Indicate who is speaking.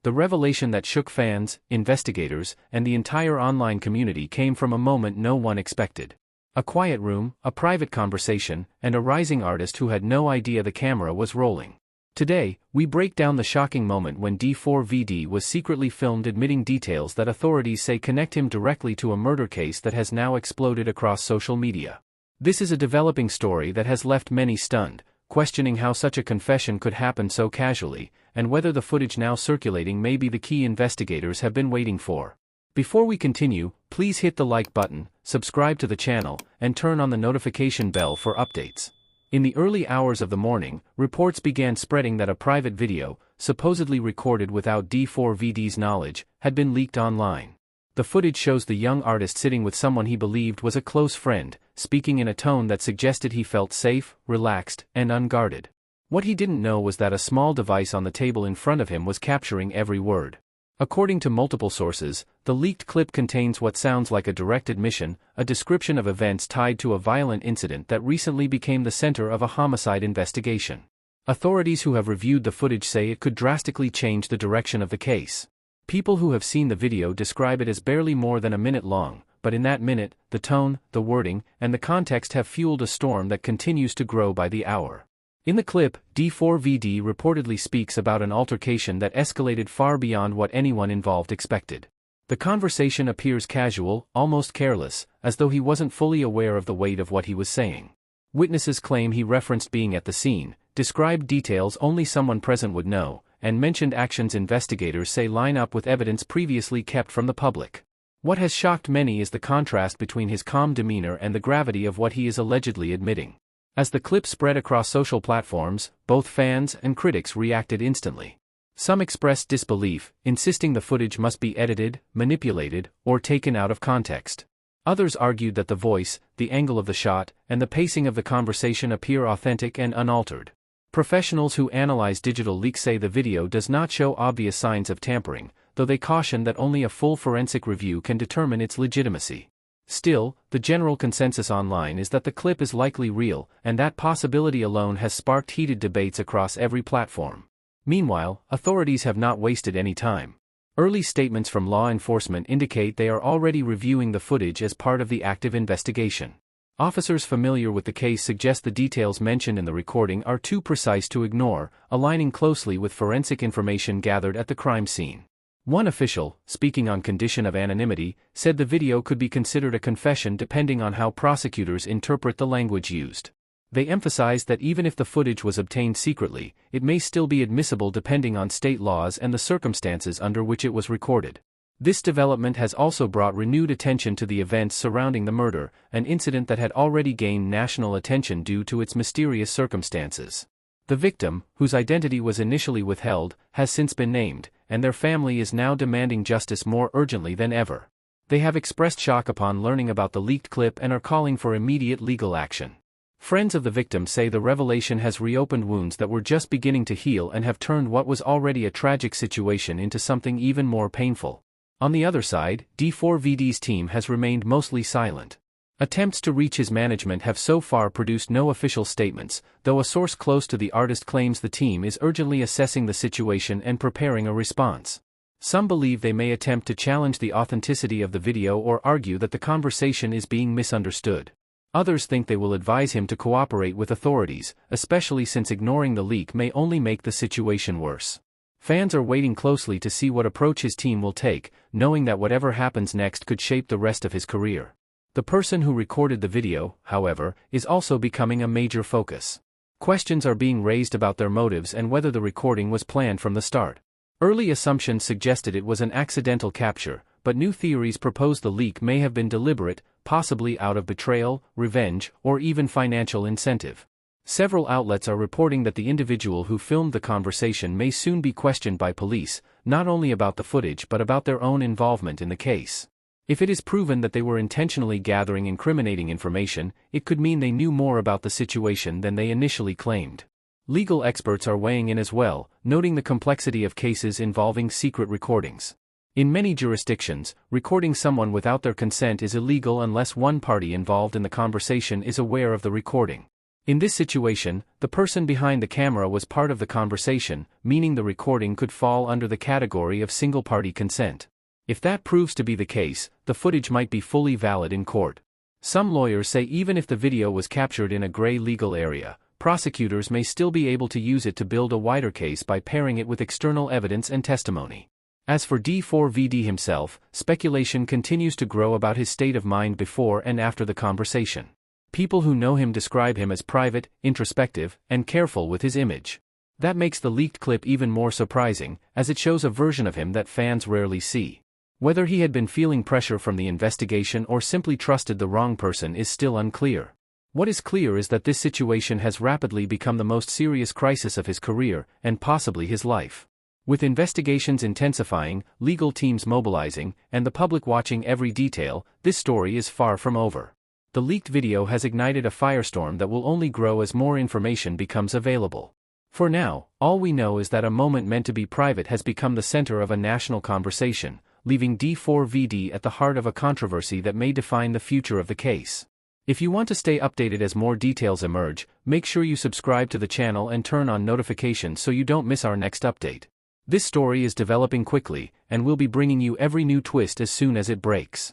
Speaker 1: The revelation that shook fans, investigators, and the entire online community came from a moment no one expected. A quiet room, a private conversation, and a rising artist who had no idea the camera was rolling. Today, we break down the shocking moment when D4vd was secretly filmed admitting details that authorities say connect him directly to a murder case that has now exploded across social media. This is a developing story that has left many stunned, questioning how such a confession could happen so casually, and whether the footage now circulating may be the key investigators have been waiting for. Before we continue, please hit the like button, subscribe to the channel, and turn on the notification bell for updates. In the early hours of the morning, reports began spreading that a private video, supposedly recorded without D4vd's knowledge, had been leaked online. The footage shows the young artist sitting with someone he believed was a close friend, speaking in a tone that suggested he felt safe, relaxed, and unguarded. What he didn't know was that a small device on the table in front of him was capturing every word. According to multiple sources, the leaked clip contains what sounds like a direct admission, a description of events tied to a violent incident that recently became the center of a homicide investigation. Authorities who have reviewed the footage say it could drastically change the direction of the case. People who have seen the video describe it as barely more than a minute long, but in that minute, the tone, the wording, and the context have fueled a storm that continues to grow by the hour. In the clip, D4vd reportedly speaks about an altercation that escalated far beyond what anyone involved expected. The conversation appears casual, almost careless, as though he wasn't fully aware of the weight of what he was saying. Witnesses claim he referenced being at the scene, described details only someone present would know, and mentioned actions investigators say line up with evidence previously kept from the public. What has shocked many is the contrast between his calm demeanor and the gravity of what he is allegedly admitting. As the clip spread across social platforms, both fans and critics reacted instantly. Some expressed disbelief, insisting the footage must be edited, manipulated, or taken out of context. Others argued that the voice, the angle of the shot, and the pacing of the conversation appear authentic and unaltered. Professionals who analyze digital leaks say the video does not show obvious signs of tampering, though they caution that only a full forensic review can determine its legitimacy. Still, the general consensus online is that the clip is likely real, and that possibility alone has sparked heated debates across every platform. Meanwhile, authorities have not wasted any time. Early statements from law enforcement indicate they are already reviewing the footage as part of the active investigation. Officers familiar with the case suggest the details mentioned in the recording are too precise to ignore, aligning closely with forensic information gathered at the crime scene. One official, speaking on condition of anonymity, said the video could be considered a confession depending on how prosecutors interpret the language used. They emphasized that even if the footage was obtained secretly, it may still be admissible depending on state laws and the circumstances under which it was recorded. This development has also brought renewed attention to the events surrounding the murder, an incident that had already gained national attention due to its mysterious circumstances. The victim, whose identity was initially withheld, has since been named, and their family is now demanding justice more urgently than ever. They have expressed shock upon learning about the leaked clip and are calling for immediate legal action. Friends of the victim say the revelation has reopened wounds that were just beginning to heal and have turned what was already a tragic situation into something even more painful. On the other side, D4vd's team has remained mostly silent. Attempts to reach his management have so far produced no official statements, though a source close to the artist claims the team is urgently assessing the situation and preparing a response. Some believe they may attempt to challenge the authenticity of the video or argue that the conversation is being misunderstood. Others think they will advise him to cooperate with authorities, especially since ignoring the leak may only make the situation worse. Fans are waiting closely to see what approach his team will take, knowing that whatever happens next could shape the rest of his career. The person who recorded the video, however, is also becoming a major focus. Questions are being raised about their motives and whether the recording was planned from the start. Early assumptions suggested it was an accidental capture, but new theories propose the leak may have been deliberate, possibly out of betrayal, revenge, or even financial incentive. Several outlets are reporting that the individual who filmed the conversation may soon be questioned by police, not only about the footage but about their own involvement in the case. If it is proven that they were intentionally gathering incriminating information, it could mean they knew more about the situation than they initially claimed. Legal experts are weighing in as well, noting the complexity of cases involving secret recordings. In many jurisdictions, recording someone without their consent is illegal unless one party involved in the conversation is aware of the recording. In this situation, the person behind the camera was part of the conversation, meaning the recording could fall under the category of single-party consent. If that proves to be the case, the footage might be fully valid in court. Some lawyers say even if the video was captured in a gray legal area, prosecutors may still be able to use it to build a wider case by pairing it with external evidence and testimony. As for D4vd himself, speculation continues to grow about his state of mind before and after the conversation. People who know him describe him as private, introspective, and careful with his image. That makes the leaked clip even more surprising, as it shows a version of him that fans rarely see. Whether he had been feeling pressure from the investigation or simply trusted the wrong person is still unclear. What is clear is that this situation has rapidly become the most serious crisis of his career, and possibly his life. With investigations intensifying, legal teams mobilizing, and the public watching every detail, this story is far from over. The leaked video has ignited a firestorm that will only grow as more information becomes available. For now, all we know is that a moment meant to be private has become the center of a national conversation, leaving D4vd at the heart of a controversy that may define the future of the case. If you want to stay updated as more details emerge, make sure you subscribe to the channel and turn on notifications so you don't miss our next update. This story is developing quickly, and we'll be bringing you every new twist as soon as it breaks.